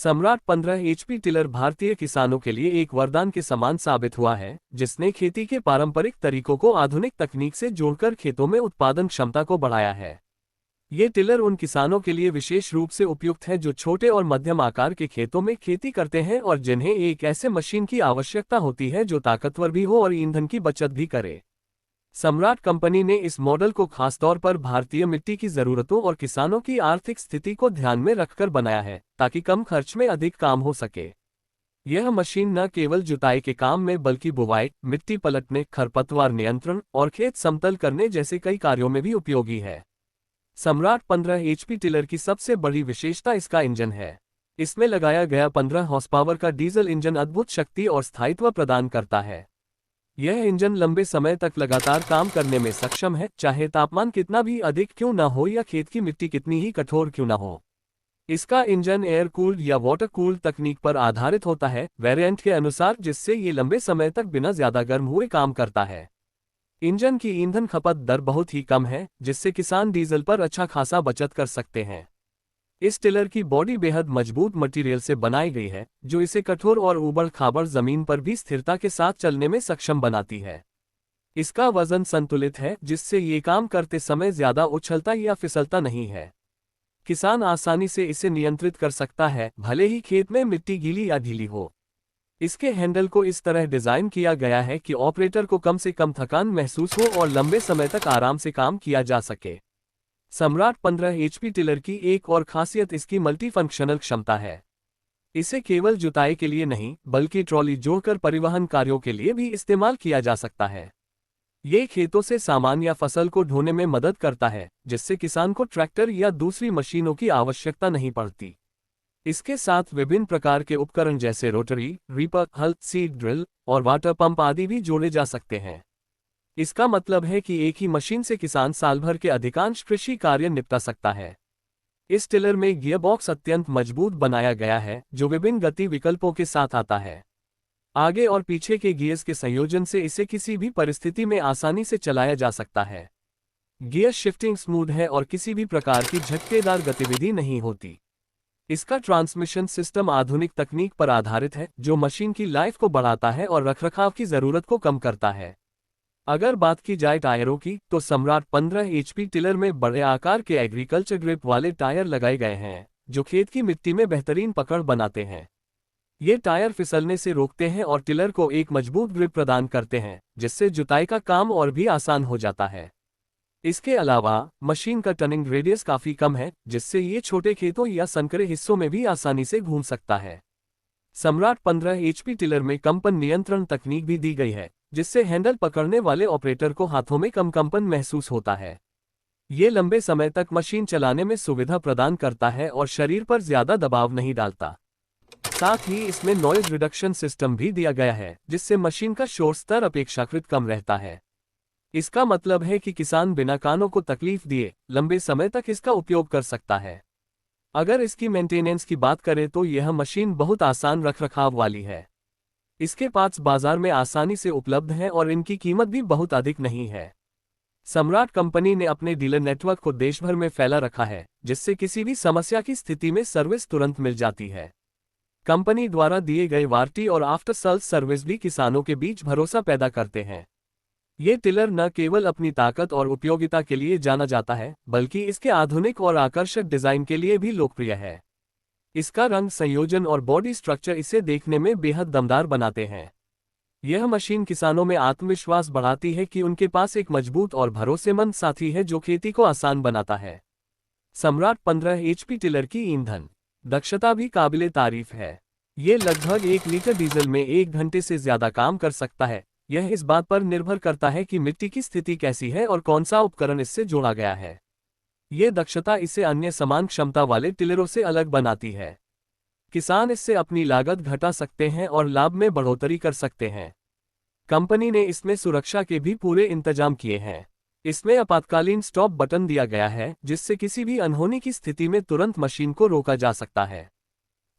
सम्राट 15 HP tiller भारतीय किसानों के लिए एक वरदान के समान साबित हुआ है, जिसने खेती के पारंपरिक तरीकों को आधुनिक तकनीक से जोड़कर खेतों में उत्पादन क्षमता को बढ़ाया है। ये टिलर उन किसानों के लिए विशेष रूप से उपयुक्त है जो छोटे और मध्यम आकार के खेतों में खेती करते हैं और जिन्हें एक ऐसे मशीन की आवश्यकता होती है जो ताकतवर भी हो और ईंधन की बचत भी करे। सम्राट कंपनी ने इस मॉडल को खासतौर पर भारतीय मिट्टी की जरूरतों और किसानों की आर्थिक स्थिति को ध्यान में रखकर बनाया है, ताकि कम खर्च में अधिक काम हो सके। यह मशीन न केवल जुताई के काम में बल्कि बुवाई, मिट्टी पलटने, खरपतवार नियंत्रण और खेत समतल करने जैसे कई कार्यों में भी उपयोगी है। सम्राट 15 एचपी टिलर की सबसे बड़ी विशेषता इसका इंजन है। इसमें लगाया गया 15 हॉर्स पावर का डीजल इंजन अद्भुत शक्ति और स्थायित्व प्रदान करता है। यह इंजन लंबे समय तक लगातार काम करने में सक्षम है, चाहे तापमान कितना भी अधिक क्यों न हो या खेत की मिट्टी कितनी ही कठोर क्यों न हो। इसका इंजन एयर कूल्ड या वाटर कूल्ड तकनीक पर आधारित होता है, वेरिएंट के अनुसार, जिससे ये लंबे समय तक बिना ज्यादा गर्म हुए काम करता है। इंजन की ईंधन खपत दर बहुत ही कम है, जिससे किसान डीजल पर अच्छा खासा बचत कर सकते हैं। इस टिलर की बॉडी बेहद मजबूत मटेरियल से बनाई गई है, जो इसे कठोर और ऊबड़-खाबड़ जमीन पर भी स्थिरता के साथ चलने में सक्षम बनाती है। इसका वजन संतुलित है, जिससे ये काम करते समय ज्यादा उछलता या फिसलता नहीं है। किसान आसानी से इसे नियंत्रित कर सकता है, भले ही खेत में मिट्टी गीली या ढीली हो। इसके हैंडल को इस तरह डिजाइन किया गया है कि ऑपरेटर को कम से कम थकान महसूस हो और लंबे समय तक आराम से काम किया जा सके। सम्राट 15 एचपी टिलर की एक और खासियत इसकी मल्टीफंक्शनल क्षमता है। इसे केवल जुताई के लिए नहीं, बल्कि ट्रॉली जोड़कर परिवहन कार्यों के लिए भी इस्तेमाल किया जा सकता है। ये खेतों से सामान या फसल को ढोने में मदद करता है, जिससे किसान को ट्रैक्टर या दूसरी मशीनों की आवश्यकता नहीं पड़ती। इसके साथ विभिन्न प्रकार के उपकरण जैसे रोटरी, रीपर, हल, सीड ड्रिल और वाटर पंप आदि भी जोड़े जा सकते हैं। इसका मतलब है कि एक ही मशीन से किसान साल भर के अधिकांश कृषि कार्य निपटा सकता है। इस टिलर में गियरबॉक्स अत्यंत मजबूत बनाया गया है, जो विभिन्न गति विकल्पों के साथ आता है। आगे और पीछे के गियर्स के संयोजन से इसे किसी भी परिस्थिति में आसानी से चलाया जा सकता है। गियर शिफ्टिंग स्मूथ है और किसी भी प्रकार की झटकेदार गतिविधि नहीं होती। इसका ट्रांसमिशन सिस्टम आधुनिक तकनीक पर आधारित है, जो मशीन की लाइफ को बढ़ाता है और रखरखाव की जरूरत को कम करता है। अगर बात की जाए टायरों की, तो सम्राट 15 एचपी टिलर में बड़े आकार के एग्रीकल्चर ग्रिप वाले टायर लगाए गए हैं, जो खेत की मिट्टी में बेहतरीन पकड़ बनाते हैं। ये टायर फिसलने से रोकते हैं और टिलर को एक मजबूत ग्रिप प्रदान करते हैं, जिससे जुताई का काम और भी आसान हो जाता है। इसके अलावा मशीन का टर्निंग रेडियस काफी कम है, जिससे ये छोटे खेतों या संकरे हिस्सों में भी आसानी से घूम सकता है। सम्राट 15 एचपी टिलर में कंपन नियंत्रण तकनीक भी दी गई है, जिससे हैंडल पकड़ने वाले ऑपरेटर को हाथों में कम कंपन महसूस होता है। ये लंबे समय तक मशीन चलाने में सुविधा प्रदान करता है और शरीर पर ज्यादा दबाव नहीं डालता। साथ ही इसमें नॉइज रिडक्शन सिस्टम भी दिया गया है, जिससे मशीन का शोर स्तर अपेक्षाकृत कम रहता है। इसका मतलब है कि किसान बिना कानों को तकलीफ दिए लंबे समय तक इसका उपयोग कर सकता है। अगर इसकी मेंटेनेंस की बात करें तो यह मशीन बहुत आसान रखरखाव वाली है। इसके पार्ट्स बाजार में आसानी से उपलब्ध हैं और इनकी कीमत भी बहुत अधिक नहीं है। सम्राट कंपनी ने अपने डीलर नेटवर्क को देश भर में फैला रखा है, जिससे किसी भी समस्या की स्थिति में सर्विस तुरंत मिल जाती है। कंपनी द्वारा दिए गए वारंटी और आफ्टर सेल्स सर्विस भी किसानों के बीच भरोसा पैदा करते हैं। ये टिलर न केवल अपनी ताकत और उपयोगिता के लिए जाना जाता है, बल्कि इसके आधुनिक और आकर्षक डिजाइन के लिए भी लोकप्रिय है। इसका रंग संयोजन और बॉडी स्ट्रक्चर इसे देखने में बेहद दमदार बनाते हैं। यह मशीन किसानों में आत्मविश्वास बढ़ाती है कि उनके पास एक मजबूत और भरोसेमंद साथी है जो खेती को आसान बनाता है। सम्राट 15 एचपी टिलर की ईंधन दक्षता भी काबिले तारीफ है। ये लगभग 1 लीटर डीजल में 1 घंटे से ज्यादा काम कर सकता है। यह इस बात पर निर्भर करता है कि मिट्टी की स्थिति कैसी है और कौन सा उपकरण इससे जोड़ा गया है। ये दक्षता इसे अन्य समान क्षमता वाले टिलरों से अलग बनाती है। किसान इससे अपनी लागत घटा सकते हैं और लाभ में बढ़ोतरी कर सकते हैं। कंपनी ने इसमें सुरक्षा के भी पूरे इंतजाम किए हैं। इसमें आपातकालीन स्टॉप बटन दिया गया है, जिससे किसी भी अनहोनी की स्थिति में तुरंत मशीन को रोका जा सकता है।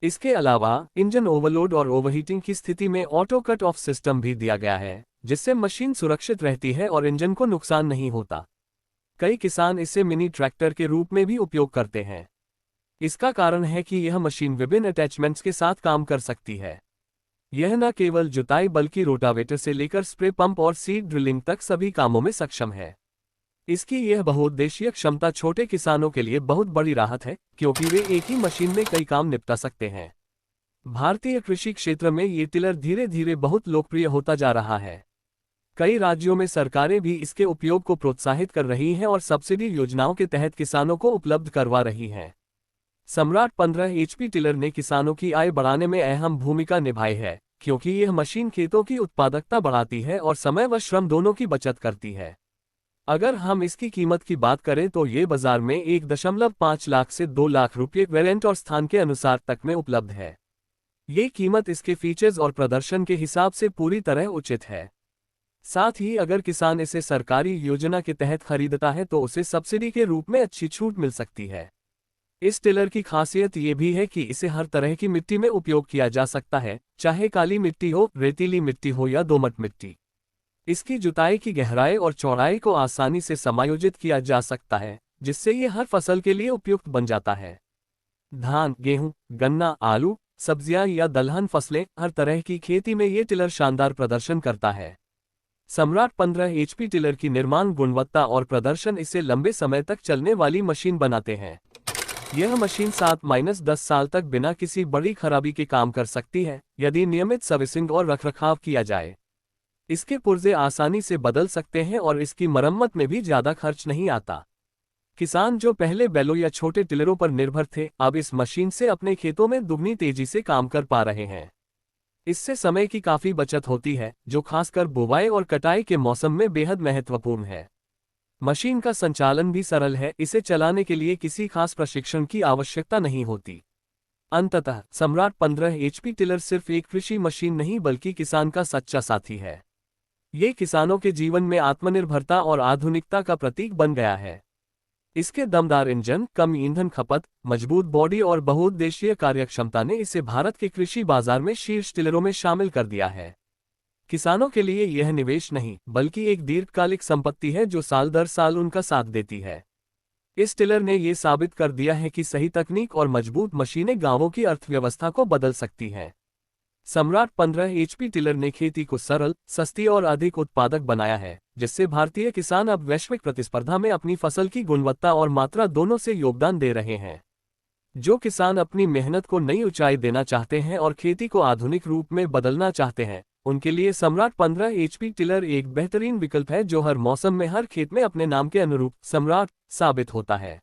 इसके अलावा इंजन ओवरलोड और ओवरहीटिंग की स्थिति में ऑटो कट ऑफ सिस्टम भी दिया गया है, जिससे मशीन सुरक्षित रहती है और इंजन को नुकसान नहीं होता। कई किसान इसे मिनी ट्रैक्टर के रूप में भी उपयोग करते हैं। इसका कारण है कि यह मशीन विभिन्न अटैचमेंट्स के साथ काम कर सकती है। यह न केवल जुताई बल्कि रोटावेटर से लेकर स्प्रे पंप और सीड ड्रिलिंग तक सभी कामों में सक्षम है। इसकी यह बहुउद्देशीय क्षमता छोटे किसानों के लिए बहुत बड़ी राहत है, क्योंकि वे एक ही मशीन में कई काम निपटा सकते हैं। भारतीय कृषि क्षेत्र में ये टिलर धीरे धीरे बहुत लोकप्रिय होता जा रहा है। कई राज्यों में सरकारें भी इसके उपयोग को प्रोत्साहित कर रही हैं और सब्सिडी योजनाओं के तहत किसानों को उपलब्ध करवा रही हैं। सम्राट 15 HP टिलर ने किसानों की आय बढ़ाने में अहम भूमिका निभाई है, क्योंकि यह मशीन खेतों की उत्पादकता बढ़ाती है और समय व श्रम दोनों की बचत करती है। अगर हम इसकी कीमत की बात करें तो ये बाजार में 1.5 लाख से 2 लाख रुपये वेरिएंट और स्थान के अनुसार तक में उपलब्ध है। ये कीमत इसके फीचर्स और प्रदर्शन के हिसाब से पूरी तरह उचित है। साथ ही अगर किसान इसे सरकारी योजना के तहत खरीदता है तो उसे सब्सिडी के रूप में अच्छी छूट मिल सकती है। इस टिलर की खासियत ये भी है कि इसे हर तरह की मिट्टी में उपयोग किया जा सकता है, चाहे काली मिट्टी हो, रेतीली मिट्टी हो या दोमट मिट्टी। इसकी जुताई की गहराई और चौड़ाई को आसानी से समायोजित किया जा सकता है, जिससे ये हर फसल के लिए उपयुक्त बन जाता है। धान, गेहूं, गन्ना, आलू, सब्जियां या दलहन फसलें, हर तरह की खेती में ये टिलर शानदार प्रदर्शन करता है। सम्राट 15 HP टिलर की निर्माण गुणवत्ता और प्रदर्शन इसे लंबे समय तक चलने वाली मशीन बनाते हैं। यह मशीन 7-10 साल तक बिना किसी बड़ी खराबी के काम कर सकती है, यदि नियमित सर्विसिंग और रखरखाव किया जाए। इसके पुर्जे आसानी से बदल सकते हैं और इसकी मरम्मत में भी ज़्यादा खर्च नहीं आता। किसान जो पहले बैलों या छोटे टिलरों पर निर्भर थे, अब इस मशीन से अपने खेतों में दुगनी तेजी से काम कर पा रहे हैं। इससे समय की काफ़ी बचत होती है, जो खासकर बुवाई और कटाई के मौसम में बेहद महत्वपूर्ण है। मशीन का संचालन भी सरल है, इसे चलाने के लिए किसी खास प्रशिक्षण की आवश्यकता नहीं होती। अंततः सम्राट 15 HP टिलर सिर्फ एक कृषि मशीन नहीं बल्कि किसान का सच्चा साथी है। ये किसानों के जीवन में आत्मनिर्भरता और आधुनिकता का प्रतीक बन गया है। इसके दमदार इंजन, कम ईंधन खपत, मजबूत बॉडी और बहुउद्देशीय कार्यक्षमता ने इसे भारत के कृषि बाजार में शीर्ष टिलरों में शामिल कर दिया है। किसानों के लिए यह निवेश नहीं बल्कि एक दीर्घकालिक संपत्ति है जो साल दर साल उनका साथ देती है। इस टिलर ने यह साबित कर दिया है कि सही तकनीक और मजबूत मशीनें गांवों की अर्थव्यवस्था को बदल सकती हैं। सम्राट 15 HP टिलर ने खेती को सरल, सस्ती और अधिक उत्पादक बनाया है, जिससे भारतीय किसान अब वैश्विक प्रतिस्पर्धा में अपनी फसल की गुणवत्ता और मात्रा दोनों से योगदान दे रहे हैं। जो किसान अपनी मेहनत को नई ऊंचाई देना चाहते हैं और खेती को आधुनिक रूप में बदलना चाहते हैं, उनके लिए सम्राट 15 HP टिलर एक बेहतरीन विकल्प है जो हर मौसम में हर खेत में अपने नाम के अनुरूप सम्राट साबित होता है।